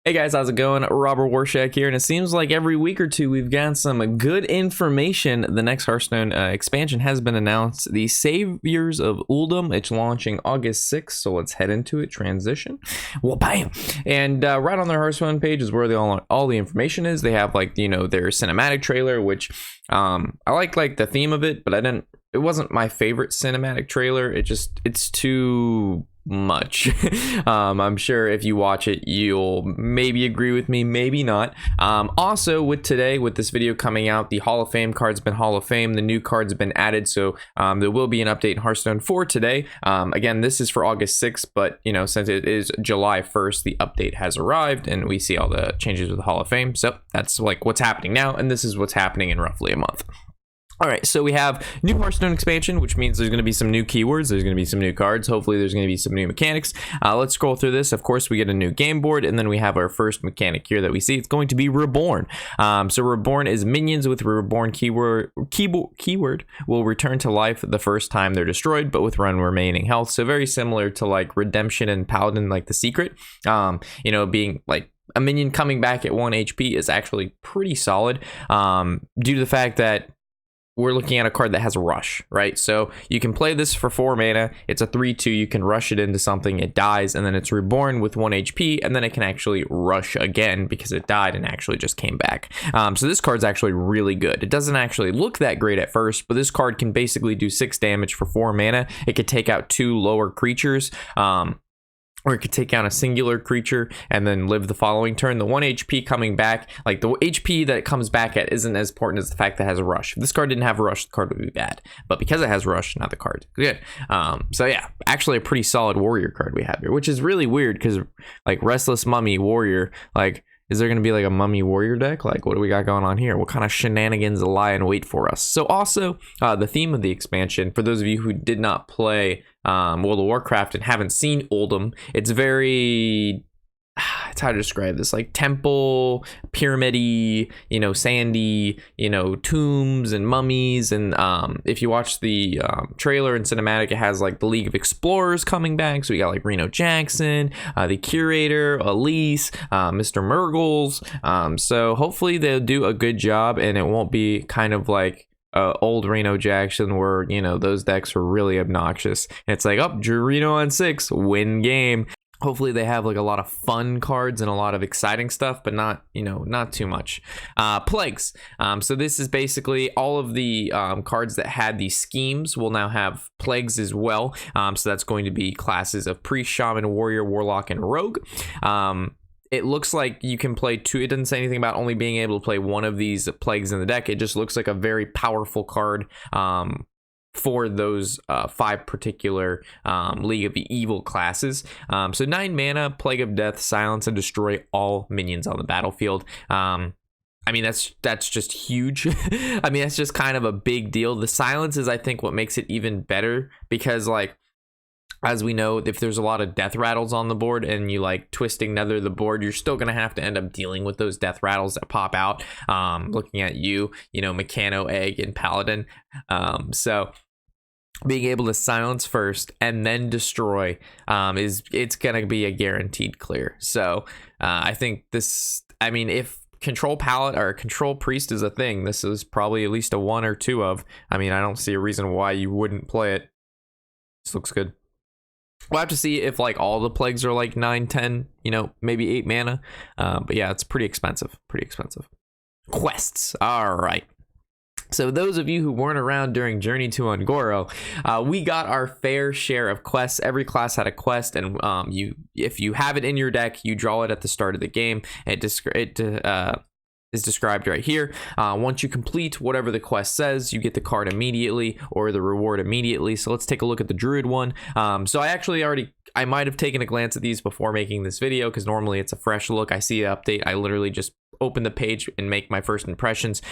Hey guys, how's it going? Robert Warshak here, and it seems like every week or two we've got some good information. The next Hearthstone expansion has been announced. The Saviors of Uldum. It's launching August 6th, so let's head into it. Transition. Well, bam! And right on their Hearthstone page is where all the information is. They have their cinematic trailer, which I like the theme of it, but it wasn't my favorite cinematic trailer. It's too much. I'm sure if you watch it you'll maybe agree with me, maybe not. Also with this video coming out, the Hall of Fame card's been Hall of Fame, the new cards have been added, so there will be an update in Hearthstone for today. Again, this is for August 6th, but since it is July 1st, the update has arrived and we see all the changes with the Hall of Fame. So that's like what's happening now, and this is what's happening in roughly a month. All right, so we have new Hearthstone expansion, which means there's going to be some new keywords, there's going to be some new cards, hopefully there's going to be some new mechanics. Let's scroll through this. Of course, we get a new game board, and then we have our first mechanic here that we see. It's going to be Reborn. So Reborn is minions with Reborn keyword will return to life the first time they're destroyed, but with remaining health. So very similar to like Redemption and Paladin, like the Secret. Being like a minion coming back at 1 HP is actually pretty solid, due to the fact that we're looking at a card that has a rush, right? So you can play this for 4 mana. It's a 3/2. You can rush it into something, it dies, and then it's reborn with 1 HP, and then it can actually rush again because it died and actually just came back. So this card's actually really good. It doesn't actually look that great at first, but this card can basically do 6 damage for 4 mana. It could take out 2 lower creatures. Or it could take down a singular creature and then live the following turn. The 1 HP coming back, like the HP that it comes back at isn't as important as the fact that it has a rush. If this card didn't have a rush, the card would be bad. But because it has rush, now the card's good. So yeah, actually a pretty solid warrior card we have here, which is really weird because like Restless Mummy Warrior, like is there going to be like a Mummy Warrior deck? Like, what do we got going on here? What kind of shenanigans lie in wait for us? So also, the theme of the expansion, for those of you who did not play World of Warcraft and haven't seen Uldum, it's very... it's hard to describe this, like temple, pyramid-y, sandy, tombs and mummies. And if you watch the trailer and cinematic, it has like the League of Explorers coming back. So we got like Reno Jackson, the Curator, Elise, Mr. Murgles. So hopefully they'll do a good job and it won't be kind of like old Reno Jackson where, those decks are really obnoxious. And it's like, oh, drew Reno on 6, win game. Hopefully they have like a lot of fun cards and a lot of exciting stuff, but not too much. Plagues. So this is basically all of the cards that had these schemes will now have plagues as well. So that's going to be classes of Priest, Shaman, Warrior, Warlock, and Rogue. It looks like you can play 2. It doesn't say anything about only being able to play 1 of these plagues in the deck. It just looks like a very powerful card for those 5 particular League of the Evil classes. So 9 mana, Plague of Death, silence and destroy all minions on the battlefield. I mean, that's just huge. I mean, that's just kind of a big deal. The silence is, I think, what makes it even better because, like, as we know, if there's a lot of death rattles on the board and you like twisting nether the board, you're still going to have to end up dealing with those death rattles that pop out. Looking at Mechano, Egg, and Paladin. So being able to silence first and then destroy it's going to be a guaranteed clear. So I think if Control Palette or Control Priest is a thing, this is probably at least a 1 or 2 of. I mean, I don't see a reason why you wouldn't play it. This looks good. We'll have to see if like all the plagues are like 9, 10, maybe 8 mana. But yeah, it's pretty expensive. Quests. All right. So those of you who weren't around during Journey to Ungoro, we got our fair share of quests. Every class had a quest, and if you have it in your deck, you draw it at the start of the game. It is described right here. Once you complete whatever the quest says, you get the card immediately or the reward immediately. So let's take a look at the Druid one. So I might have taken a glance at these before making this video because normally it's a fresh look. I see an update, I literally just open the page and make my first impressions.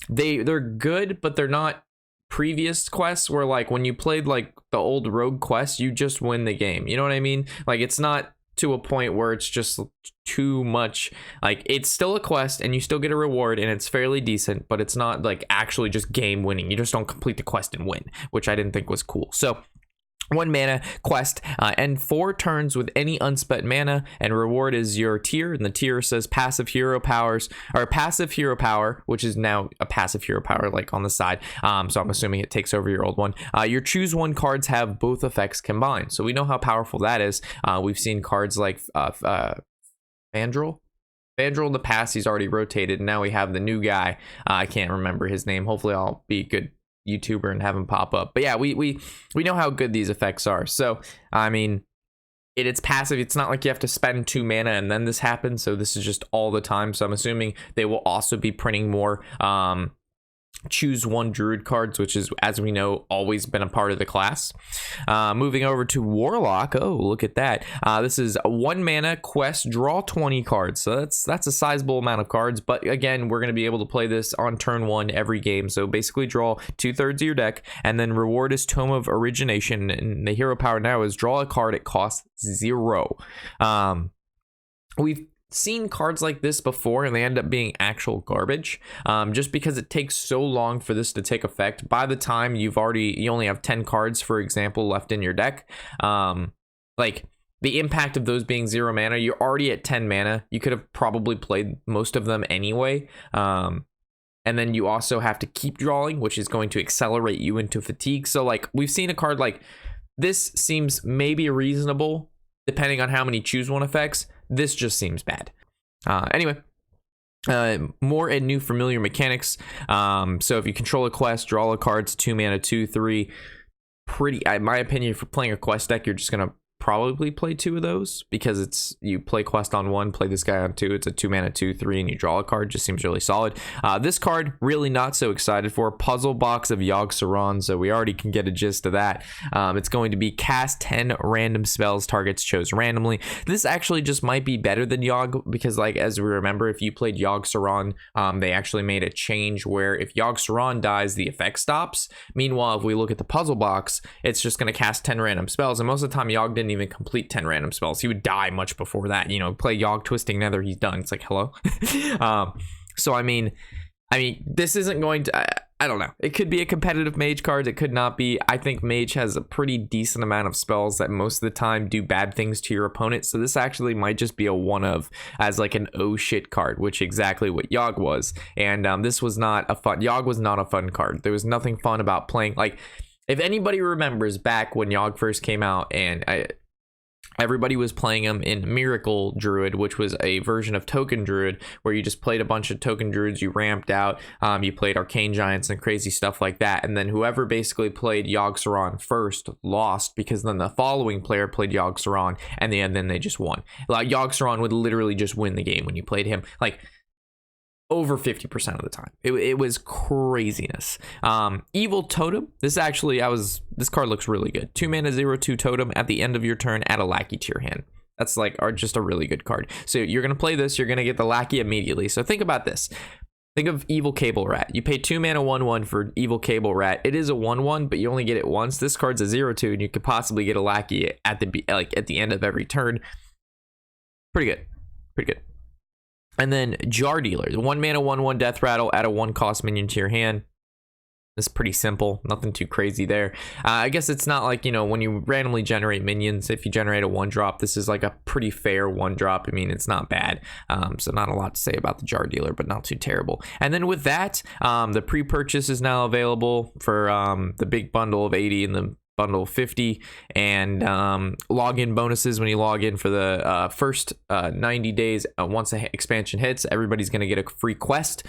They're good, but they're not previous quests where like when you played like the old Rogue quest, you just win the game. You know what I mean? Like it's not to a point where it's just too much. Like it's still a quest and you still get a reward and it's fairly decent, but it's not like actually just game winning. You just don't complete the quest and win, which I didn't think was cool. So 1 mana quest, end 4 turns with any unspent mana, and reward is your tier, and the tier says passive hero powers, or passive hero power, which is now a passive hero power like on the side, so I'm assuming it takes over your old one. Your choose 1 cards have both effects combined, so we know how powerful that is. We've seen cards like Vandrel in the past. He's already rotated, and now we have the new guy. I can't remember his name. Hopefully I'll be good YouTuber and have him pop up. But yeah, we know how good these effects are. So I mean, it's passive. It's not like you have to spend 2 mana and then this happens. So this is just all the time. So I'm assuming they will also be printing more choose 1 druid cards, which is, as we know, always been a part of the class. Moving over to Warlock. Oh, look at that. This is a 1 mana quest, draw 20 cards. So that's a sizable amount of cards, but again, we're going to be able to play this on turn 1 every game. So basically draw 2/3 of your deck, and then reward is Tome of Origination, and the hero power now is draw a card. It costs 0. We've seen cards like this before, and they end up being actual garbage, just because it takes so long for this to take effect. By the time you only have 10 cards, for example, left in your deck, like the impact of those being 0 mana, you're already at 10 mana. You could have probably played most of them anyway, and then you also have to keep drawing, which is going to accelerate you into fatigue. So like, we've seen a card like this seems maybe reasonable depending on how many choose 1 effects. This just seems bad. Anyway, more and new familiar mechanics. So if you control a quest, draw a card. It's 2 mana, 2/3. Pretty, in my opinion, for playing a quest deck, you're just gonna probably play 2 of those, because it's, you play quest on 1, play this guy on 2. It's a 2 mana, 2/3, and you draw a card. Just seems really solid. This card, really not so excited for. Puzzle Box of Yogg-Saron, so we already can get a gist of that. It's going to be cast 10 random spells, targets chose randomly. This actually just might be better than Yogg, because like, as we remember, if you played Yogg-Saron, they actually made a change where if Yogg-Saron dies, the effect stops. Meanwhile, if we look at the Puzzle Box, it's just going to cast 10 random spells, and most of the time Yogg didn't even complete 10 random spells. He would die much before that. You know, play Yogg Twisting Nether, he's done. It's like, hello. So I mean this isn't going to, I don't know, it could be a competitive mage card, it could not be. I think mage has a pretty decent amount of spells that most of the time do bad things to your opponent, so this actually might just be a one of, as like an oh shit card, which exactly what Yogg was. And this was not a fun, Yogg was not a fun card. There was nothing fun about playing, like, if anybody remembers back when Yogg first came out, and everybody was playing him in Miracle Druid, which was a version of Token Druid, where you just played a bunch of Token Druids, you ramped out, you played Arcane Giants and crazy stuff like that, and then whoever basically played Yogg-Saron first lost, because then the following player played Yogg-Saron, and then they just won. Like, Yogg-Saron would literally just win the game when you played him, like, over 50% of the time. It was craziness. Evil Totem. This actually, this card looks really good. 2 mana, 0/2 totem. At the end of your turn, add a Lackey to your hand. That's like, just a really good card. So you're gonna play this, you're gonna get the Lackey immediately. So think about this. Think of Evil Cable Rat. You pay 2 mana 1/1 for Evil Cable Rat. It is a 1/1, but you only get it once. This card's a 0/2, and you could possibly get a Lackey at the end of every turn. Pretty good. Pretty good. And then Jar Dealer, 1 mana 1/1 Death Rattle, add a 1 cost minion to your hand. It's pretty simple, nothing too crazy there. I guess it's not like, you know, when you randomly generate minions, if you generate a 1-drop, this is like a pretty fair 1-drop. I mean, it's not bad. So not a lot to say about the Jar Dealer, but not too terrible. And then with that, the pre-purchase is now available for the big bundle of 80 and the bundle 50, and login bonuses when you log in for the first 90 days. Once the expansion hits, everybody's going to get a free quest,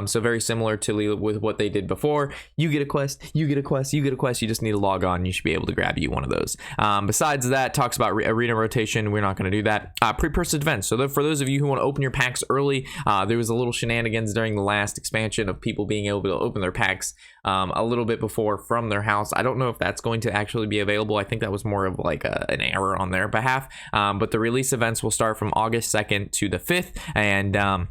so very similar to with what they did before. You get a quest, you get a quest, you get a quest. You just need to log on, you should be able to grab you one of those. Besides that, talks about arena rotation. We're not going to do that. Pre-purchase events, so for those of you who want to open your packs early, there was a little shenanigans during the last expansion of people being able to open their packs a little bit before from their house. I don't know if that's going to actually be available. I think that was more of like an error on their behalf, but the release events will start from August 2nd to the 5th, and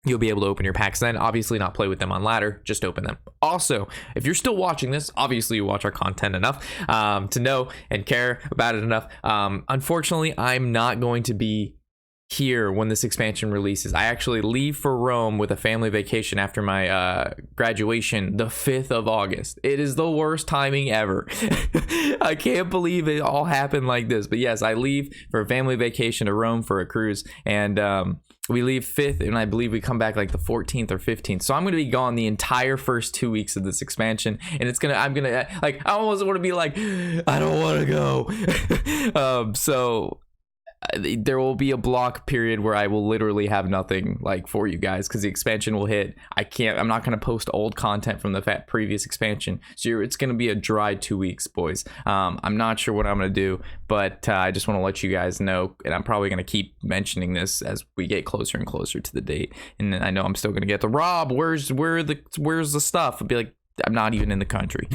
you'll be able to open your packs then. Obviously not play with them on ladder, just open them. Also, if you're still watching this, obviously you watch our content enough to know and care about it enough. Unfortunately, I'm not going to be here when this expansion releases. I actually leave for Rome with a family vacation after my graduation the 5th of August. It is the worst timing ever. I can't believe it all happened like this. But yes, I leave for a family vacation to Rome for a cruise, and we leave 5th, and I believe we come back like the 14th or 15th. So I'm going to be gone the entire first 2 weeks of this expansion, and I'm going to, like, I almost want to be like, I don't want to go. So there will be a block period where I will literally have nothing like for you guys, because the expansion will hit. I'm not going to post old content from the previous expansion, so it's going to be a dry 2 weeks, boys. I'm not sure what I'm going to do, but I just want to let you guys know, and I'm probably going to keep mentioning this as we get closer and closer to the date. And I know I'm still going to get the Rob, where's the stuff? I'll be like, I'm not even in the country.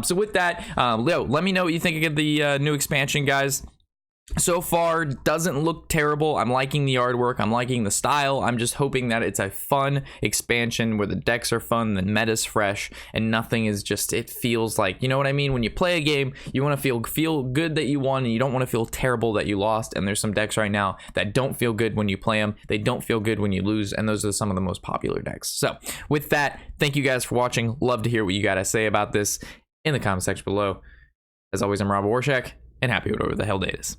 So with that, let me know what you think of the new expansion, guys. So far, doesn't look terrible. I'm liking the artwork. I'm liking the style. I'm just hoping that it's a fun expansion where the decks are fun, the meta's fresh, and nothing is just, it feels like, you know what I mean? When you play a game, you want to feel good that you won, and you don't want to feel terrible that you lost. And there's some decks right now that don't feel good when you play them. They don't feel good when you lose, and those are some of the most popular decks. So with that, thank you guys for watching. Love to hear what you got to say about this in the comment section below. As always, I'm Rob Warshak, and happy whatever the hell day it is.